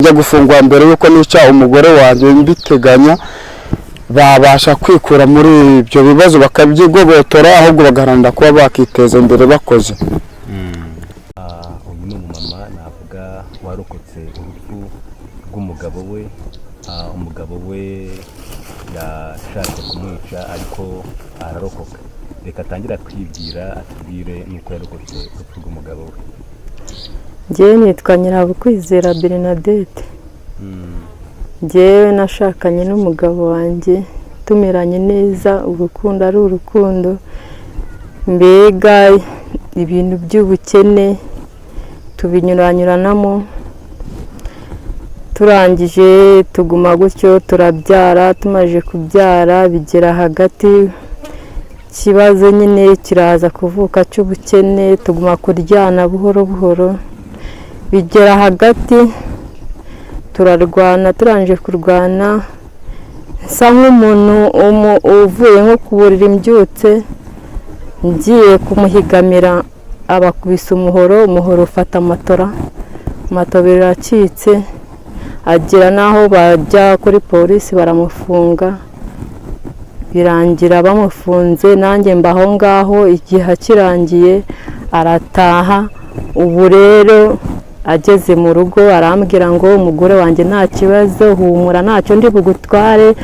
njya gufungwa mbere yuko nica umugore wanjye mbiteganya babasha kwikura muri ibyo bibazo bakabyigobotora ahubwo bagaharanira kuba bakiteza imbere bakoze. Uyu ni umumama navuga warokotse urupfu rw'umugabo we. Umugabo we yashatse kumwica ariko ararokoka. Reka atangira kwibwira atubwire nuko yarokotse urupfu rw'umugabo we. Njyewe nitwa Nyirabukwizera Bernadette. Njyewe nashakanye n'umugabo wanjye tumeranye neza, urukundo ari urukundo, mbega ibintu by'ubukene tubinyuranyuranamo, turangije tuguma gutyo turabyara. Tumaze kubyara bigera hagati ikibazo nyine kiraza kuvuka cy'ubukene, tuguma kuryana buhoro buhoro, bigera hagati turarwana. Turangije kurwana nsa nk'umuntu uvuye nko kuburira imbyutse, ngiye kumuhigamira abakubise umuhoro ufata amatora biracitse, agera naho bajya kuri polisi baramufunga, birangira bamufunze. Nanjye mbaho ngaho, igihe kirangiye arataha. Ubu rero ageze mu rugo arambwira ngo umugore wanjye nta kibazo, humura ntacyo ndi bugutware,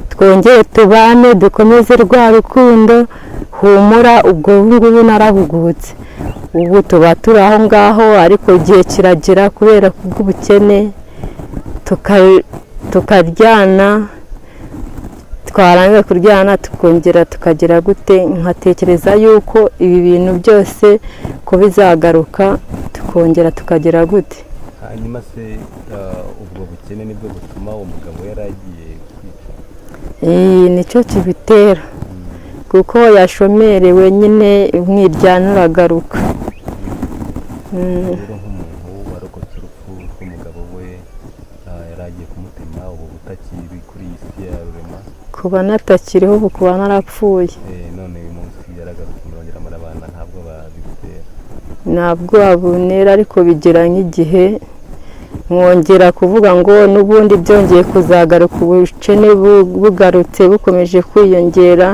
twongeye tubane dukomeze rwa rukundo, humura. Ubwo ngubu narahugutse, ubu tuba turi aho ngaho, ariko igihe kiragera kubera kubw'ubukene tukaryana, twarangiza kuryana tukongera tukagira gute. Nkatekereza yuko ibi bintu byose ko bizagaruka tukongera tukagira gute. Hanyuma se ubwo bukene nibwo butuma uwo mugabo yaragiye kwica? Nicyo kibitera, kuko yashomerewe nyine umwiryane uragaruka. Rero nk'umuntu warokotse urupfu rw'umugabo we yaragiye kumutema, ubu butakiri kuri iyi si ya rurema? Kuba natakiriho ubu kuba narapfuye. None uyu munsi yaragarutse murongera murabana, ntabwo babigutera? Ntabwo abunera, ariko bigera nk'igihe mwongera kuvuga ngo n'ubundi byongeye kuzagaruka, ubukene bugarutse bukomeje kwiyongera,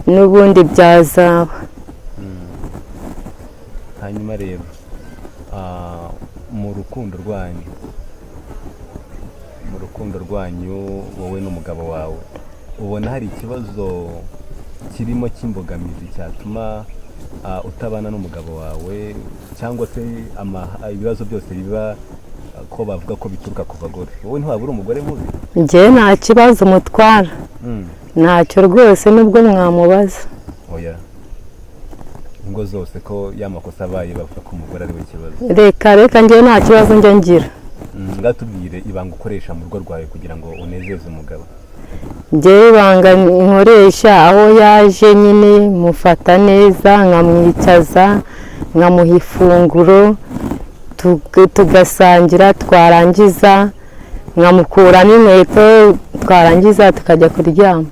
n'ubundi byazaba. Hanyuma rero mu rukundo rwanyu wowe n'umugabo wawe, ubona hari ikibazo kirimo cy'imbogamizi cyatuma utabana n'umugabo wawe, cyangwa se ibibazo byose biba ko bavuga ko bituruka ku bagore? Wowe ntiwabura umugore mubi? Njyewe nta kibazo mutwara, ntacyo rwose nubwo mwamubaza. Oya, ingo zose ko y'amakosa abaye bavuga ko umugore ari we kibazo. Reka njyewe nta kibazo njya ngira. Ngatubwire ibanga ukoresha mu rugo rwawe kugira ngo unezeze umugabo. Njyewe ibanga nkoresha, aho yaje nyine mufata neza, nkamwicaza, nkamuha ifunguro, tugasangira, twarangiza nkamukura n'inkweto, twarangiza tukajya kuryama.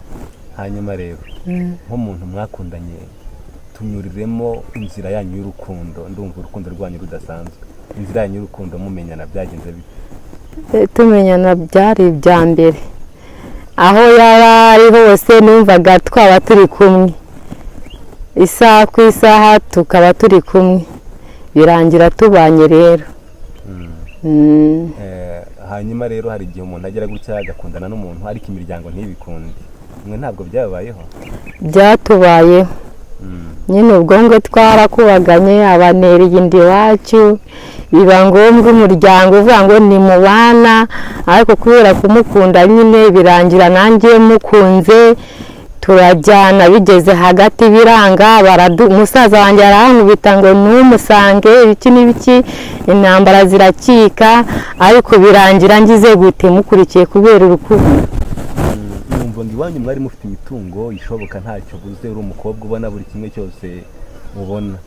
Hanyuma rero nk'umuntu mwakundanye, tunyuriremo inzira yanyu y'urukundo. Ndumva urukundo rwanyu rudasanzwe. Inzira yanyu y'urukundo mumenyana byagenze bite? Tumenyana byari ibya mbere, aho yaba ari hose numvaga twaba turi kumwe, isaha ku isaha tukaba turi kumwe, birangira tubanye rero. Hanyuma rero hari igihe umuntu agera gutya agakundana n'umuntu ariko imiryango ntibikunde. Mwe ntabwo byabayeho? Byatubayeho nyine, ubwo ngo twarakubaganye, abanereye inda iwacu, biba ngombwa umuryango uvuga ngo ni mubana, ariko kubera kumukunda nyine birangira nanjye mukunze, turajyana. Bigeze hagati biranga, umusaza wanjye arankubita ngo ntumusange, ibiki n'ibiki, intambara zirakika, ariko birangira ngize gute mukurikiye kubera urukundo. Numva ngo iwanyu mwari mufite imitungo ishoboka ntacyo buze, uri umukobwa ubona buri kimwe cyose ubona.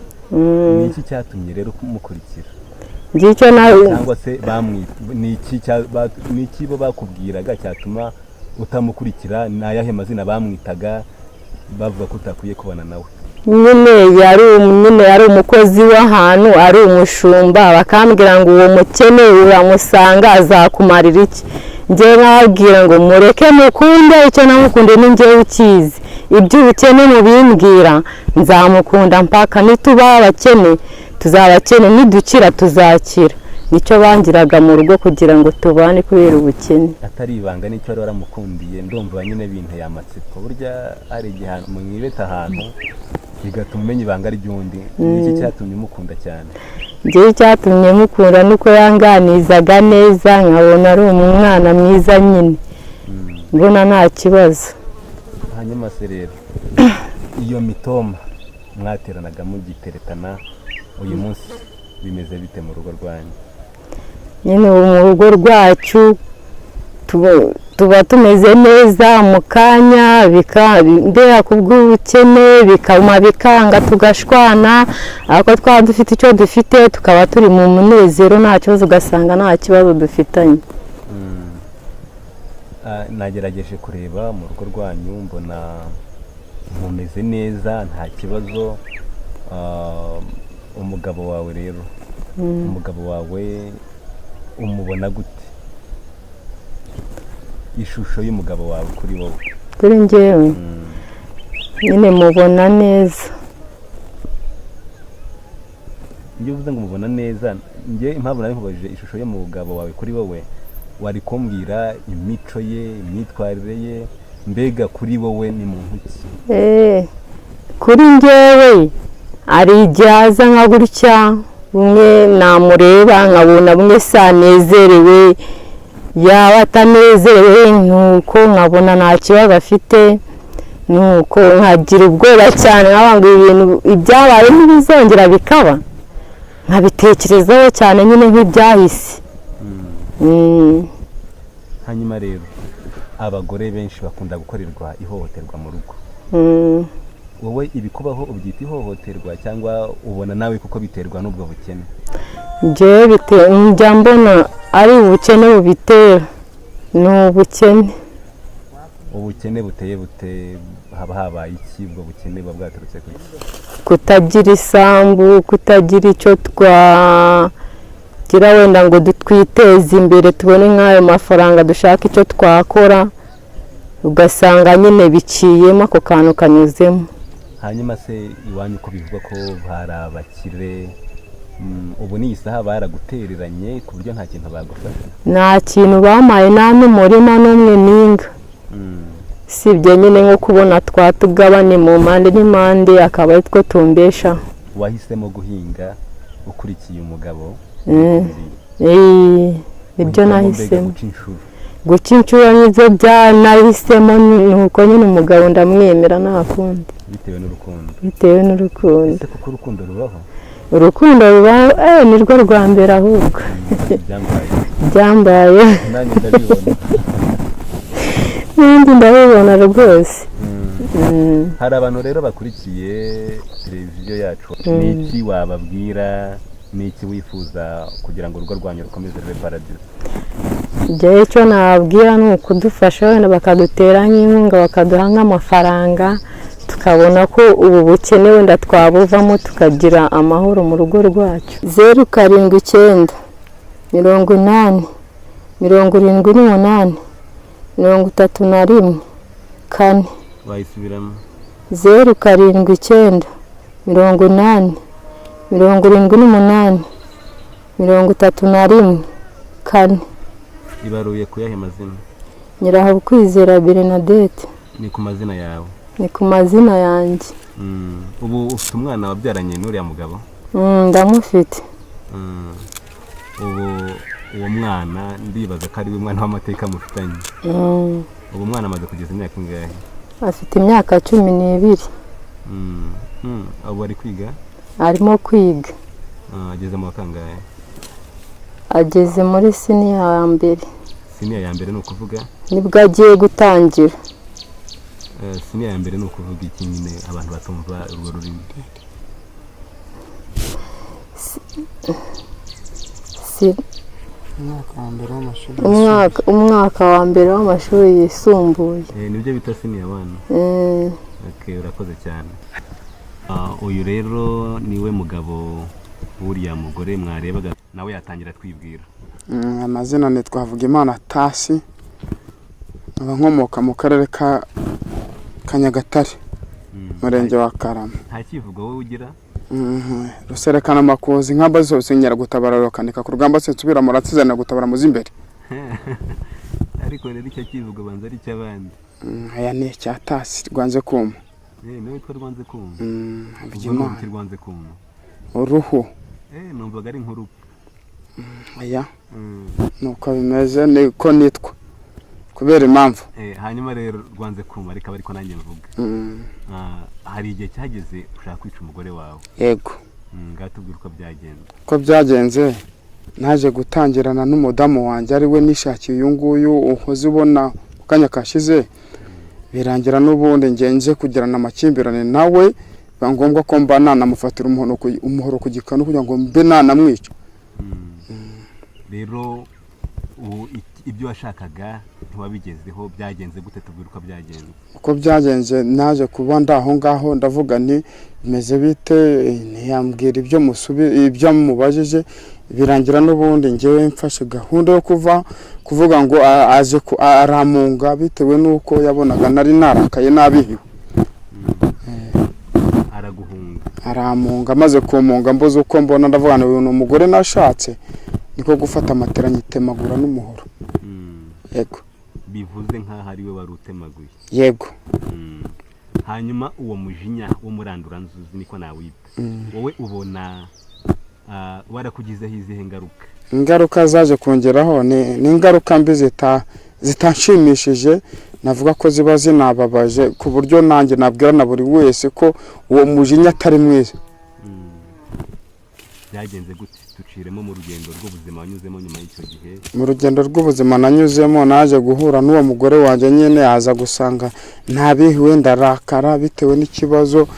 Ni iki cyatumye rero mukurikira? Cyangwa se ni iki bo bakubwiraga cyatuma utamukurikira? Ni ayahe mazina bamwitaga bavuga ko utakwiye kubana nawe? nyine yari umukozi w'ahantu ari umushumba, bakambwira ngo uwo mukene uramusanga azakumarira iki. Njyewe nababwira ngo mureke mukunde, icyo namukunde ni njyewe ukizi, iby'ubukene mubimbwira nzamukunda mpaka nituba abakene tuzabakene, nidukira tuzakira. Nicyo bangiraga mu rugo kugira ngo tubane kubera ubukene. atari ibanga nicyo wari waramukundiye. Ndumva nyine binteye amatsiko, burya hari igihe mwibeta ahantu bigatuma umenya ibanga ry'undi. Iki cyatumye umukunda cyane? Njyewe icyatumye mukunda nuko yanganizaga neza, nkabona ari umwana mwiza nyine, mbona nta kibazo. Hanyuma se rero iyo mitoma mwateranaga mugiteretana, uyu munsi bimeze bite mu rugo rwanyu? Nyine mu rugo rwacu tuba tumeze neza, mu kanya mbera kubw'ubukene bikama bikanga tugashwana, ariko twaba dufite icyo dufite tukaba turi mu munezero, nta kibazo, ugasanga nta kibazo dufitanye. Nagerageje kureba mu rugo rwanyu mbona mumeze neza, nta kibazo. Umugabo wawe rero, umugabo wawe umubona gute? Ishusho y'umugabo wawe kuri wowe? Kuri njyewe nyine mubona neza. Iyo uvuze ngo mubona neza, njye impamvu nari nkubajije ishusho y'umugabo wawe kuri wowe, wari kumbwira imico ye, imyitwarire ye, mbega kuri wowe ni muntu ki? Kuri njyewe ari igihe aza nka gutya, bumwe namureba nkabona bumwe se anezerewe, yaba atanezerewe nuko nkabona nta kibazo afite, nuko nkagira ubwoba cyane, nkaba ngo ibintu ibyabaye ntibizongera bikaba, nkabitekerezaho cyane nyine nk'ibyahise. Hanyuma rero abagore benshi bakunda gukorerwa ihohoterwa mu rugo. Wowe ibikubaho ubyita ihohoterwa cyangwa ubona nawe kuko biterwa n'ubwo bukene? Njyewe njya mbona ari ubukene bubitera. Ni ubukene. Ubukene buteye bute? Haba habaye iki ubwo bukene buba bwaturutse ku iki? Kutagira isambu, kutagira icyo twagira wenda ngo twiteze imbere tubone nk'ayo mafaranga dushaka icyo twakora, ugasanga nyine biciyemo ako kantu kanyuzemo. Hanyuma se iwanyu ko bivugwa ko hari abakire, ubu n'iyi saha baragutereranye ku buryo nta kintu bagufasha? Nta kintu bamaye, nta n'umurima n'umwe n'inga, sibyo nyine nko kubona twatugabane mu mpande n'impande akaba ari two tumbesha. Wahisemo guhinga ukurikiye umugabo? Ibyo nahisemo. Guca inshuro nizo byanahisemo, nuko nyine umugabo ndamwemera nta kundi. Bitewe n'urukundo? Bitewe n'urukundo. Ese kuko urukundo rubaho? Urukundo rubaho, ni rwo rwa mbere ahubwo. Byambaye. Nanjye ndabibona. N'indi ndabibona rwose. Hari abantu rero bakurikiye televiziyo yacu, n'iki wababwira, n'iki wifuza kugira ngo urugo rwanyu rukomeze rube paradizo? Njyewe icyo nababwira ni ukudufasha, wenda bakadutera nk'inkunga, bakaduha nk'amafaranga, tukabona ko ubu bukene wenda twabuvamo tukagira amahoro mu rugo rwacu. 079 80 78 31 4. Wayisubiramo? 079 80 78 31 4. Ibaruye kuyahe mazina? Nyirahabukwizera Bernadette. Ni ku mazina yawe? Ni ku mazina yanjye. Ubu ufite umwana wabyaranye n'uriya mugabo? Ndamufite. Ubu uwo mwana ndibaza ko ari we mwana w'amateka mufitanye. Ubu mwana amaze kugeza imyaka ingahe? Afite imyaka 12. Ubu ari kwiga? Arimo kwiga. Ageze mu kangahe? Ageze muri siniya ya mbere. Siniya ya mbere ni ukuvuga? Nibwo agiye gutangira. Siniya ya mbere ni ukuvuga iki nyine abantu batumva urwo rurimi? umwaka wa mbere w'amashuri yisumbuye. Nibyo bita siniya 1? Okay, urakoze cyane. uyu rero niwe mugabo w'uriya mugore mwarebaga, nawe yatangira twibwira. Amazina ni Twavugimana Tasi, nkomoka mu karere ka Nyagatare, murenge wa Karama. Nta kivugo wowe ugira? Ruserekana makuzi nk'amba zose Nyiragutabara rokanika ku rugamba sensubira muratsizana gutabara muzi imbere. Ariko rero icyo kivugo banza ari cy'abandi. Aya ni cya Tasi rwanze kuma. Niwe witwa Rwanze kuma. Abigimana Rwanze kuma. uruhu. Numvaga ari nkuru. Aya nuko bimeze niko nitwa kubera impamvu. Hanyuma rero Rwanze kuma ariko ariko nanjye mvuga. Hari igihe cyageze ushaka kwica umugore wawe. Yego. Ngatubwira uko byagenze. Ko byagenze naje gutangirana n'umudamu wanjye ari we nishakiye uyu nguyu uhoze ubona ukanya kashize, birangira n'ubundi ngenze kugirana amakimbirane nawe, bangombwa ko mba nanamufatira umuhoro ku gikanu kugira ngo mbe nanamwica. Rero ibyo washakaga ntiwabigezeho, byagenze gute? Tubwira uko byagenze. Uko byagenze naje kuba ndaho ngaho ndavuga nti bimeze bite, ntiyambwira ibyo mubajije, birangira n'ubundi ngewe mfashe gahunda yo kuvuga ngo aje aramunga bitewe nuko yabonaga nari narakaye nabihiwe. Araguhunga. Aramunga, maze kumunga mbuze uko mbona ndavuga ngo uyu umugore nashatse, niko gufata amatera nyitemagura n'umuhoro. Yego. Bivuze nkaho ari we wari utemaguye. Yego. Hanyuma uwo mujinya wo muranduranzuzi niko nawita, wowe ubona warakugizeho izihe ngaruka? Ingaruka zaje kongeraho ni ingaruka mbi zitanshimishije, navuga ko ziba zinababaje ku buryo nanjye nabwira na buri wese ko uwo mujinya atari mwiza. Byagenze gute? Tuciremo mu rugendo rw'ubuzima wanyuzemo nyuma y'icyo gihe. Mu rugendo rw'ubuzima nanyuzemo naje guhura n'uwo mugore wanjye nyine, aza gusanga ntabihiwe, ndarakara bitewe n'ikibazo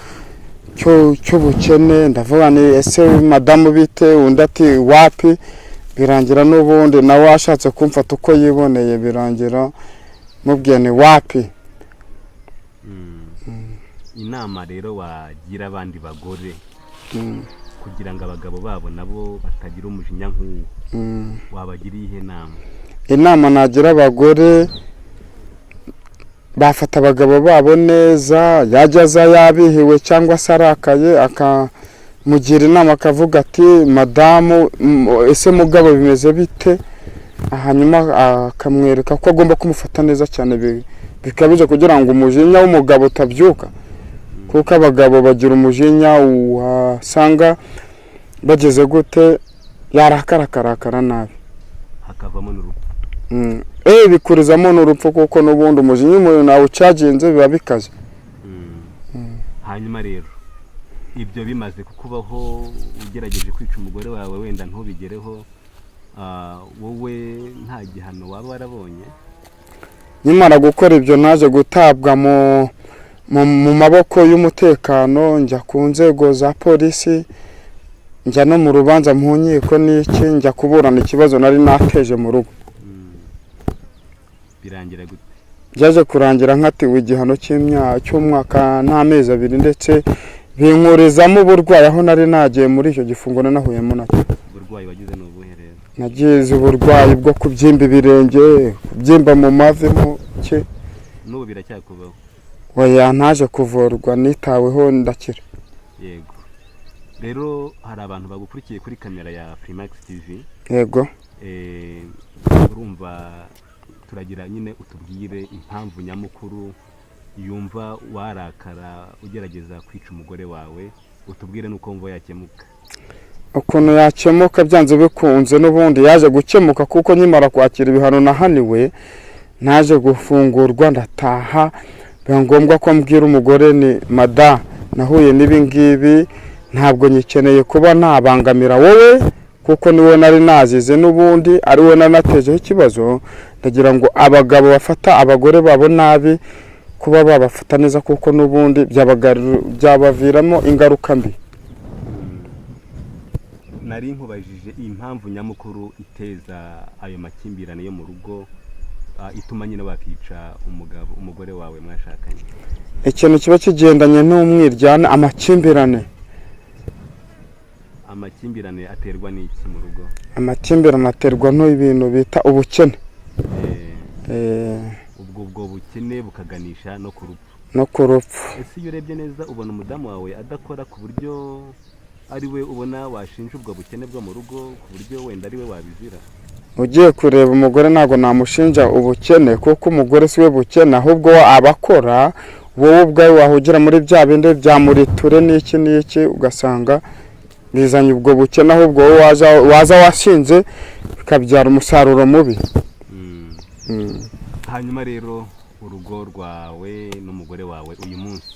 cy'ubukene. Ndavuga ni ese madamu bite, undi ati wapi. Birangira n'ubundi nawe washatse kumfata uko yiboneye, birangira mubwiye ni wapi. Inama rero wagira abandi bagore kugira ngo abagabo babo nabo batagira umujinya nk'uwo, wabagiriye ihe nama? Inama nagira abagore, bafata abagabo babo neza, yajya aza yabihiwe cyangwa se arakaye akamugira inama akavuga ati madamu ese mugabo bimeze bite, hanyuma akamwereka ko agomba kumufata neza cyane bikabije kugira ngo umujinya w'umugabo utabyuka, kuko abagabo bagira umujinya wasanga bageze gute yarakara nabi hakavamo n'urupfu. Bikurizamo n'urupfu kuko n'ubundi umujinya umuntu nawe ucaginze biba bikaze. Hanyuma rero ibyo bimaze kukubaho, ugerageje kwica umugore wawe wenda ntubigereho, wowe nta gihano waba warabonye? Nyamara gukora ibyo naje gutabwa mu maboko y'umutekano, njya ku nzego za polisi, njya no mu rubanza mu nkiko n'iki, njya kuburana ikibazo nari nateje mu rugo. Birangira gute? Byaje kurangira nkatiwe igihano cy'umwaka n'amezi 2, ndetse binkurizamo uburwayi aho nari nagiye muri icyo gifungo nanahuyemo nacyo. Uburwayi wagize ni ubuhe rero? Nagize uburwayi bwo kubyimba ibirenge, kubyimba mu mavi muke. N'ubu biracyakubaho? Oya, ntaje kuvurwa, nitaweho ndakira. Yego. Rero hari abantu bagukurikiye kuri kamera ya Freemax TV. Yego. Urumva turagira nyine utubwire impamvu nyamukuru yumva warakara ugerageza kwica umugore wawe, utubwire nuko mvo yakemuka. Ukuntu yakemuka byanze bikunze n'ubundi yaje gukemuka, kuko nyimara kwakira ibihano nahaniwe naje gufungurwa ndataha, ngombwa ko mbwira umugore ni mada nahuye n'ibi ngibi, ntabwo nyikeneye kuba nabangamira wowe kuko niwe nari nazize n'ubundi ari we nanatejeho ikibazo. Ndagira ngo abagabo bafata abagore babo nabi kuba babafata neza, kuko n'ubundi byabaviramo ingaruka mbi. Nari nkubajije impamvu nyamukuru iteza ayo makimbirane yo mu rugo, ituma nyine bakica umugore wawe mwashakanye? ikintu kiba kigendanye n'umwiryane, amakimbirane aterwa n'iki mu rugo? amakimbirane aterwa n'ibintu bita ubukene. ubwo bukene bukaganisha no ku rupfu. Ese iyo urebye neza ubona umudamu wawe adakora ku buryo ari we ubona washinja ubwo bukene bwo mu rugo, ku buryo wenda ari we wabizira? ugiye kureba umugore ntabwo namushinja ubukene, kuko umugore si we bukene, ahubwo abakora, wowe ubwawe wahugira muri bya bindi bya muriture n'iki ugasanga bizanye ubwo bukene, ahubwo wowe waza washinze bikabyara umusaruro mubi. Hanyuma rero urugo rwawe n'umugore wawe uyu munsi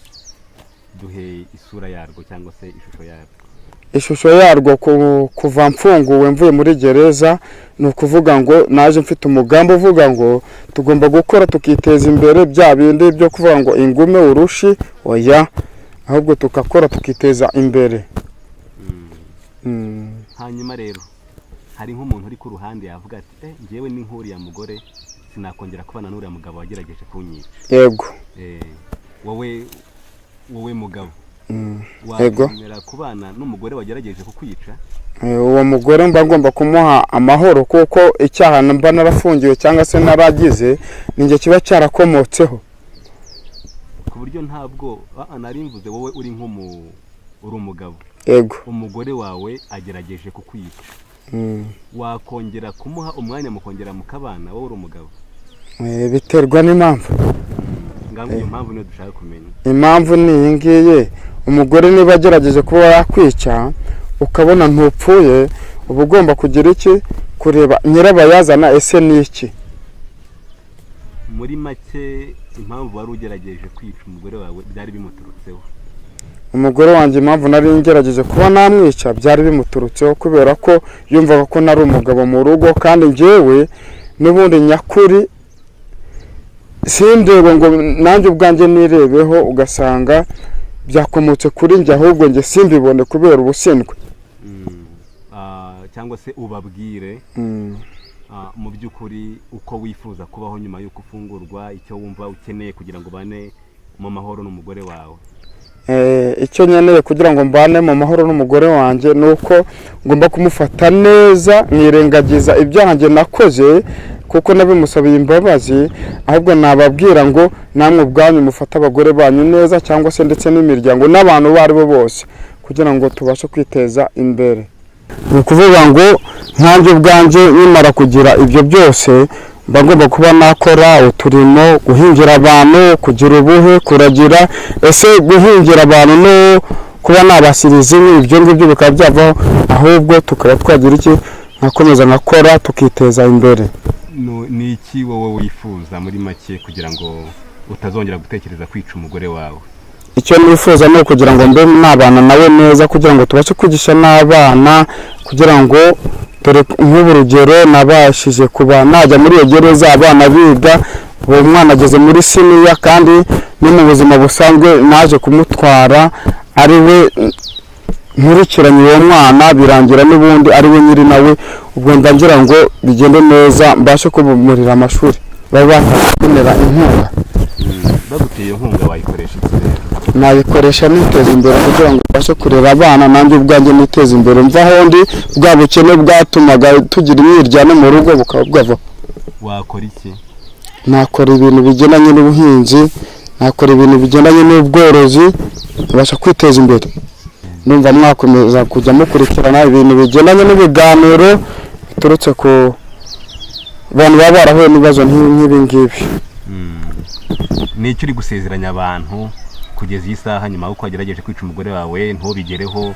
duhe isura yarwo cyangwa se ishusho yarwo? ishusho yarwo kuva mfunguwe mvuye muri gereza, ni ukuvuga ngo naje mfite umugambi uvuga ngo tugomba gukora tukiteza imbere, bya bindi byo kuvuga ngo ingume urushi oya, ahubwo tukakora tukiteza imbere. Hanyuma rero hari nk'umuntu uri ku ruhande yavuga ati njyewe ni nk'uriya mugore sinakongera kubana n'uriya mugabo wagerageje kunyica. Yego. wowe mugabo wakwemera kubana n'umugore wagerageje kukwica? uwo mugore mba ngomba kumuha amahoro, kuko icyaha mba narafungiwe cyangwa se naragize ninjye kiba cyarakomotseho, ku buryo ntabwo nari mvuze wowe uri umugabo. Yego. umugore wawe agerageje kukwica, wakongera kumuha umwanya mukongera mukabana wowe uri umugabo? biterwa n'impamvu. Iyo mpamvu niyo dushaka kumenya. Impamvu ni iyi ngiyi, umugore niba agerageje kuba yakwica ukabona ntupfuye, uba ugomba kugira iki, kureba nyirabayazana ese ni iki. Muri make impamvu wari ugerageje kwica umugore wawe byari bimuturutseho? umugore wanjye impamvu nari ngerageje kuba namwica byari bimuturutseho, kubera ko yumvaga ko nari umugabo mu rugo, kandi njyewe n'ubundi nyakuri sindebe ngo nanjye ubwanjye nirebeho, ugasanga byakomotse kuri njye, ahubwo njye simbibone kubera ubusindwe. cyangwa se ubabwire mu by'ukuri uko wifuza kubaho nyuma y'uko ufungurwa, icyo wumva ukeneye kugira ngo ubane mu mahoro n'umugore wawe. icyo nkeneye kugira ngo mbane mu mahoro n'umugore wanjye ni uko ngomba kumufata neza, mwirengagiza ibyaha njye nakoze, kuko nabimusabiye imbabazi, ahubwo nababwira ngo namwe ubwanyu mufate abagore banyu neza, cyangwa se ndetse n'imiryango n'abantu bari bo bose, kugira ngo tubashe kwiteza imbere. ni ukuvuga ngo nkanjye ubwanjye nimara kugira ibyo byose, mba ngomba kuba nakora uturimo, guhingira abantu, kugira ubuhe, kuragira, ese guhingira abantu no kuba nabasiriza ibyo ngibyo bikaba byavaho, ahubwo tukaba twagira iki, nkakomeza nkakora tukiteza imbere. Ni iki wowe wifuza muri make kugira ngo utazongera gutekereza kwica umugore wawe? icyo nifuza ni ukugira ngo mbe nabana nawe neza, kugira ngo tubashe kwigisha n'abana, kugira ngo dore nk'ubu urugero nabashije kuba najya muri iyo gereza abana biga, uwo mwana ageze muri siniya, kandi ni mu buzima busanzwe naje kumutwara ari we nkurikiranye uwo mwana, birangira n'ubundi ari we nyiri nawe, ubwo ndangira ngo bigende neza, mbashe kubumurira amashuri, baba bakenera inkunga. Baguteye inkunga wayikoresha iki rero? Nayikoresha niteza imbere kugira ngo mbashe kurera abana, nanjye ubwanjye niteza imbere, mva hondi bwa bukene bwatumaga tugira imyiryane mu rugo bukaba bwava. Wakora iki? Nakora ibintu bigendanye n'ubuhinzi, nakora ibintu bigendanye n'ubworozi, mbasha kwiteza imbere. Numva mwakomeza kujya mukurikirana ibintu bigendanye n'ibiganiro biturutse ku bantu baba barahuye n'ibibazo nk'ibi ngibi. Ni icyo uri gusezeranya abantu kugeza iyi saha, nyuma y'uko wagerageje kwica umugore wawe ntubigereho,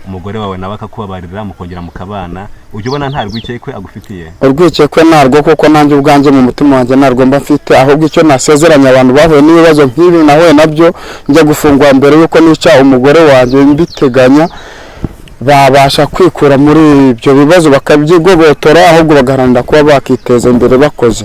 umugore wawe nawe akakubabarira mukongera mukabana, ujya ubona nta rwikekwe agufitiye? Urwikekwe narwo, kuko nanjye ubwanjye mu mutima wanjye narwo mba mfite, ahubwo icyo nasezeranya abantu bahuye n'ibibazo nk'ibi nahuye nabyo, njya gufungwa mbere y'uko nica umugore wanjye, mbiteganya babasha kwikura muri ibyo bibazo bakabyigobotora, ahubwo bagaharanira kuba bakiteza imbere bakoze.